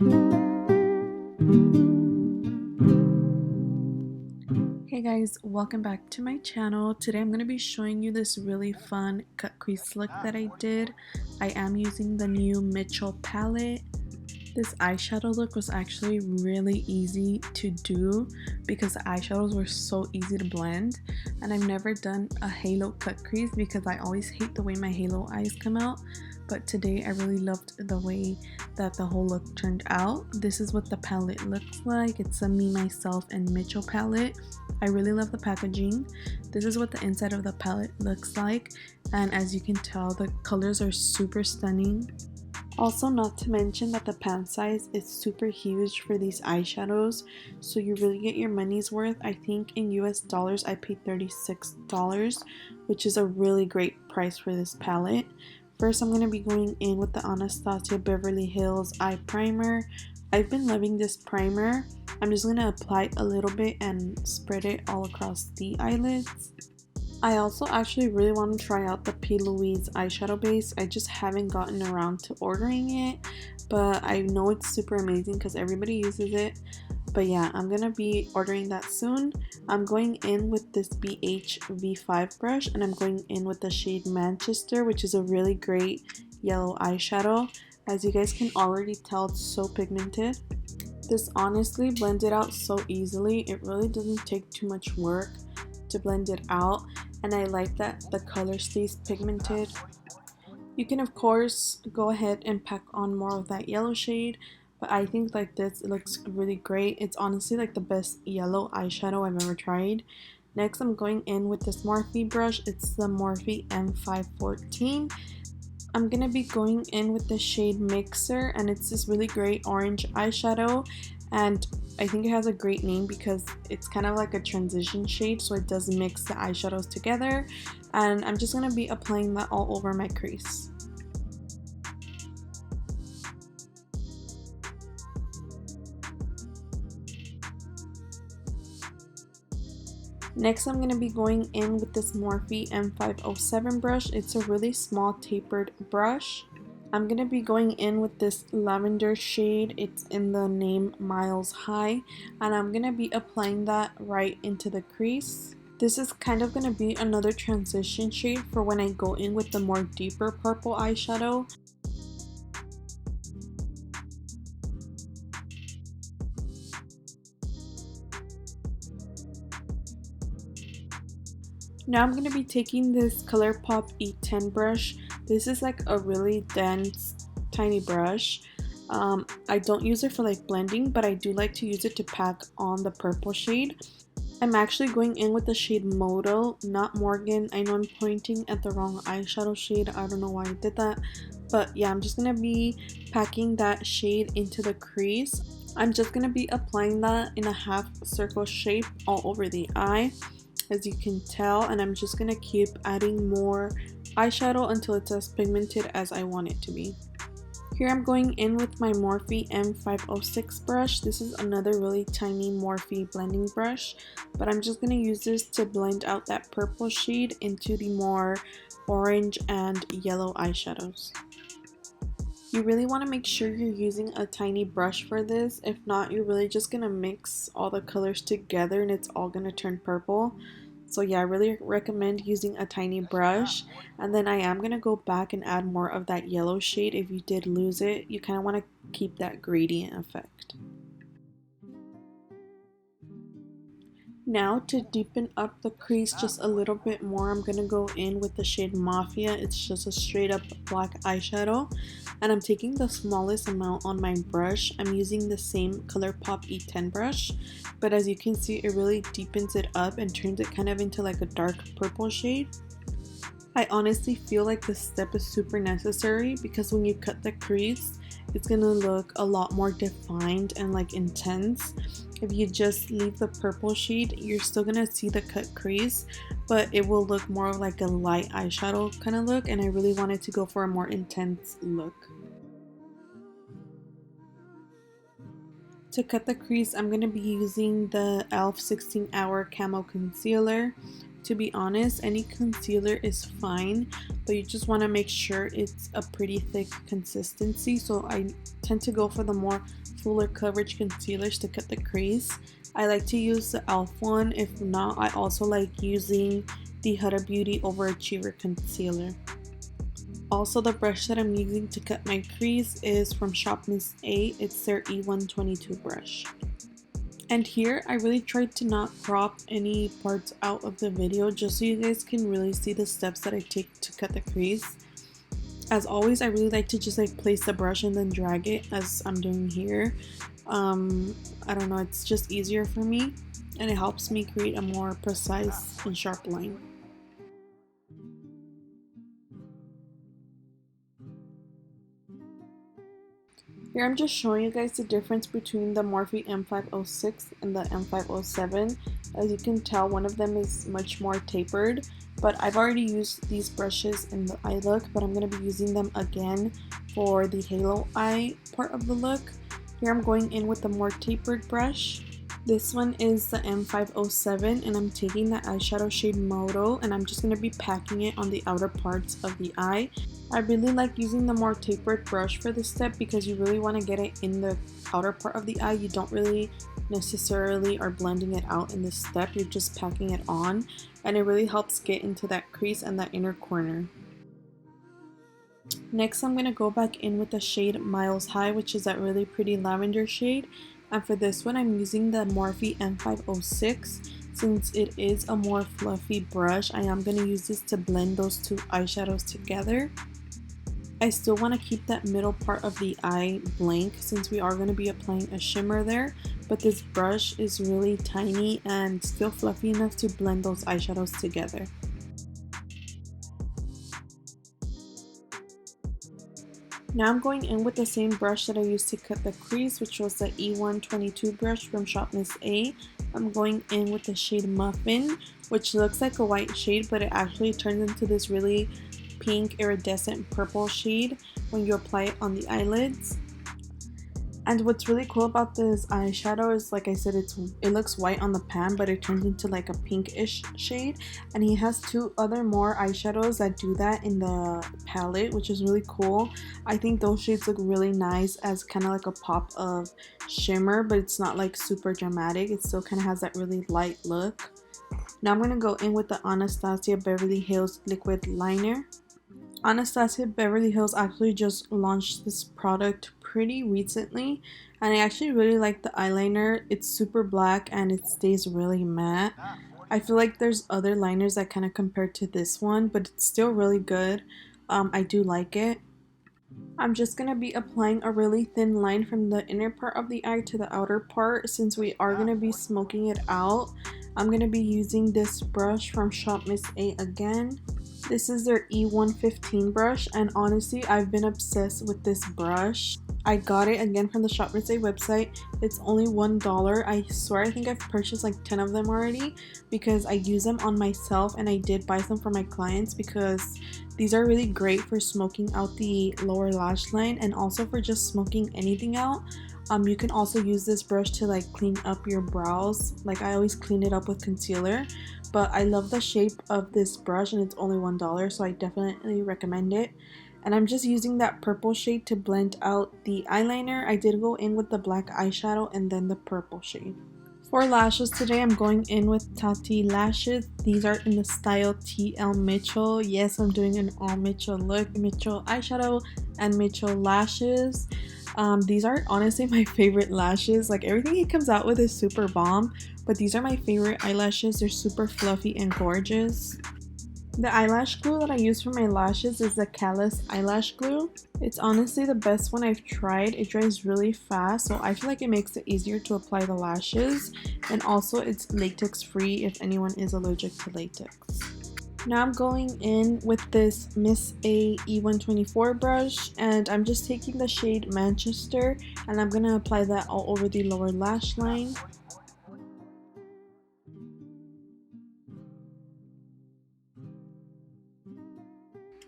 Hey guys, welcome back to my channel. Today I'm going to be showing you this really fun cut crease look that I did. I am using the new Mitchell palette. This eyeshadow look was actually really easy to do because the eyeshadows were so easy to blend, and I've never done a halo cut crease because I always hate the way my halo eyes come out. But today I really loved the way that the whole look turned out. This is what the palette looks like. It's a Me, Myself, and Mitchell palette. I really love the packaging. This is what the inside of the palette looks like, and as you can tell, the colors are super stunning. Also, not to mention that the pan size is super huge for these eyeshadows, so you really get your money's worth. I think in US dollars I paid $36, which is a really great price for this palette. First, I'm going to be going in with the Anastasia Beverly Hills Eye Primer. I've been loving this primer. I'm just going to apply a little bit and spread it all across the eyelids. I also actually really want to try out the P. Louise eyeshadow base. I just haven't gotten around to ordering it, but I know it's super amazing because everybody uses it. But yeah, I'm gonna be ordering that soon. I'm going in with this BH V5 brush, and I'm going in with the shade Manchester, which is a really great yellow eyeshadow. As you guys can already tell, it's so pigmented. This honestly blends it out so easily. It really doesn't take too much work to blend it out, and I like that the color stays pigmented. You can of course go ahead and pack on more of that yellow shade, but I think like this, it looks really great. It's honestly like the best yellow eyeshadow I've ever tried. Next, I'm going in with this Morphe brush. It's the Morphe M514. I'm gonna be going in with the shade Mixer, and it's this really great orange eyeshadow, and I think it has a great name because it's kind of like a transition shade, so it does mix the eyeshadows together. And I'm just gonna be applying that all over my crease. Next, I'm going to be going in with this Morphe M507 brush. It's a really small tapered brush. I'm going to be going in with this lavender shade. It's in the name Miles High, and I'm going to be applying that right into the crease. This is kind of going to be another transition shade for when I go in with the more deeper purple eyeshadow. Now I'm going to be taking this ColourPop E10 brush. This is like a really dense, tiny brush. I don't use it for like blending, but I do like to use it to pack on the purple shade. I'm actually going in with the shade Model, not Morgan. I know I'm pointing at the wrong eyeshadow shade. I don't know why I did that. But yeah, I'm just going to be packing that shade into the crease. I'm just going to be applying that in a half circle shape all over the eye, as you can tell, and I'm just gonna keep adding more eyeshadow until it's as pigmented as I want it to be. Here I'm going in with my Morphe M506 brush. This is another really tiny Morphe blending brush, but I'm just gonna use this to blend out that purple shade into the more orange and yellow eyeshadows. You really want to make sure you're using a tiny brush for this. If not, you're really just going to mix all the colors together and it's all going to turn purple. So yeah, I really recommend using a tiny brush. And then I am going to go back and add more of that yellow shade. If you did lose it, you kind of want to keep that gradient effect. Now to deepen up the crease just a little bit more, I'm going to go in with the shade Mafia. It's just a straight up black eyeshadow, and I'm taking the smallest amount on my brush. I'm using the same ColourPop E10 brush, but as you can see, it really deepens it up and turns it kind of into like a dark purple shade. I honestly feel like this step is super necessary because when you cut the crease, it's gonna look a lot more defined and like intense. If you just leave the purple shade, you're still gonna see the cut crease, but it will look more of like a light eyeshadow kind of look, and I really wanted to go for a more intense look. To cut the crease, I'm going to be using the e.l.f. 16 Hour Camo Concealer. To be honest, any concealer is fine, but you just want to make sure it's a pretty thick consistency. So I tend to go for the more fuller coverage concealers to cut the crease. I like to use the e.l.f. one. If not, I also like using the Huda Beauty Overachiever concealer. Also, the brush that I'm using to cut my crease is from Shop Miss A. It's their E122 brush. And here I really tried to not crop any parts out of the video just so you guys can really see the steps that I take to cut the crease. As always, I really like to just like place the brush and then drag it as I'm doing here. I don't know, it's just easier for me and it helps me create a more precise and sharp line. Here I'm just showing you guys the difference between the Morphe M506 and the M507. As you can tell, one of them is much more tapered, but I've already used these brushes in the eye look, but I'm going to be using them again for the halo eye part of the look. Here I'm going in with the more tapered brush. This one is the M507 and I'm taking the eyeshadow shade Moto and I'm just going to be packing it on the outer parts of the eye. I really like using the more tapered brush for this step because you really want to get it in the outer part of the eye. You don't really necessarily are blending it out in this step, you're just packing it on and it really helps get into that crease and that inner corner. Next I'm going to go back in with the shade Miles High, which is that really pretty lavender shade. And for this one, I'm using the Morphe M506. Since it is a more fluffy brush, I am going to use this to blend those two eyeshadows together. I still want to keep that middle part of the eye blank since we are going to be applying a shimmer there. But this brush is really tiny and still fluffy enough to blend those eyeshadows together. Now I'm going in with the same brush that I used to cut the crease, which was the E122 brush from Shop Miss A. I'm going in with the shade Muffin, which looks like a white shade, but it actually turns into this really pink iridescent purple shade when you apply it on the eyelids. And what's really cool about this eyeshadow is, like I said, it looks white on the pan, but it turns into like a pinkish shade. And he has two other more eyeshadows that do that in the palette, which is really cool. I think those shades look really nice as kind of like a pop of shimmer, but it's not like super dramatic. It still kind of has that really light look. Now I'm going to go in with the Anastasia Beverly Hills Liquid Liner. Anastasia Beverly Hills actually just launched this product pretty recently and I actually really like the eyeliner. It's super black and it stays really matte. I feel like there's other liners that kind of compare to this one, but it's still really good. I do like it. I'm just going to be applying a really thin line from the inner part of the eye to the outer part since we are going to be smoking it out. I'm going to be using this brush from Shop Miss A again. This is their E115 brush and honestly I've been obsessed with this brush. I got it again from the Shop Miss A website. It's only $1. I swear I think I've purchased like 10 of them already because I use them on myself and I did buy some for my clients because these are really great for smoking out the lower lash line and also for just smoking anything out. You can also use this brush to like clean up your brows. Like I always clean it up with concealer, but I love the shape of this brush and it's only $1, so I definitely recommend it. And I'm just using that purple shade to blend out the eyeliner. I did go in with the black eyeshadow and then the purple shade. For lashes today, I'm going in with TATTI lashes. These are in the style TL Mitchell. Yes, I'm doing an all Mitchell look. Mitchell eyeshadow and Mitchell lashes. These are honestly my favorite lashes. Like everything he comes out with is super bomb, but these are my favorite eyelashes. They're super fluffy and gorgeous. The eyelash glue that I use for my lashes is the Callus eyelash glue. It's honestly the best one I've tried. It dries really fast, so I feel like it makes it easier to apply the lashes, and also it's latex free if anyone is allergic to latex. Now I'm going in with this Miss A E124 brush and I'm just taking the shade Manchester and I'm going to apply that all over the lower lash line.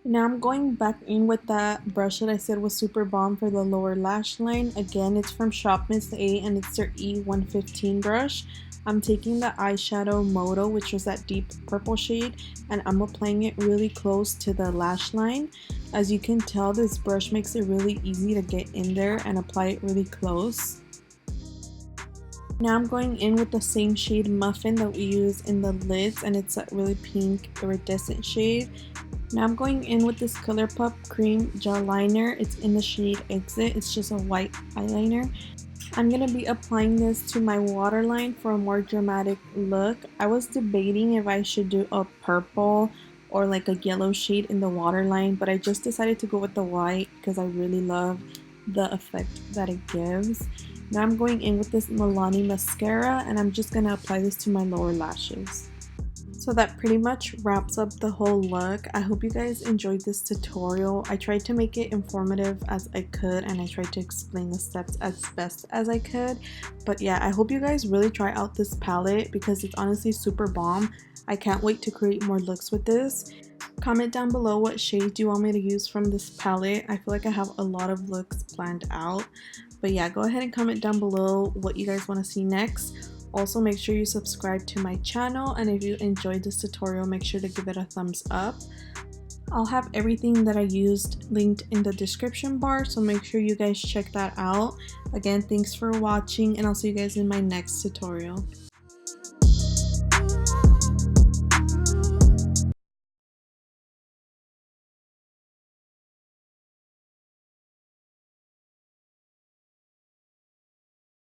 Now I'm going back in with that brush that I said was super bomb for the lower lash line. Again, it's from Shop Miss A and it's their E115 brush. I'm taking the eyeshadow Moto, which was that deep purple shade, and I'm applying it really close to the lash line. As you can tell, this brush makes it really easy to get in there and apply it really close. Now I'm going in with the same shade Muffin that we use in the lids, and it's a really pink iridescent shade. Now I'm going in with this ColourPop cream gel liner. It's in the shade Exit. It's just a white eyeliner. I'm going to be applying this to my waterline for a more dramatic look. I was debating if I should do a purple or like a yellow shade in the waterline, but I just decided to go with the white because I really love the effect that it gives. Now I'm going in with this MILANI mascara, and I'm just going to apply this to my lower lashes. So that pretty much wraps up the whole look. I hope you guys enjoyed this tutorial. I tried to make it informative as I could, and I tried to explain the steps as best as I could. But yeah, I hope you guys really try out this palette because it's honestly super bomb. I can't wait to create more looks with this. Comment down below what shades you want me to use from this palette. I feel like I have a lot of looks planned out. But yeah, go ahead and comment down below what you guys want to see next. Also, make sure you subscribe to my channel, and if you enjoyed this tutorial, make sure to give it a thumbs up. I'll have everything that I used linked in the description bar, so make sure you guys check that out. Again, thanks for watching, and I'll see you guys in my next tutorial.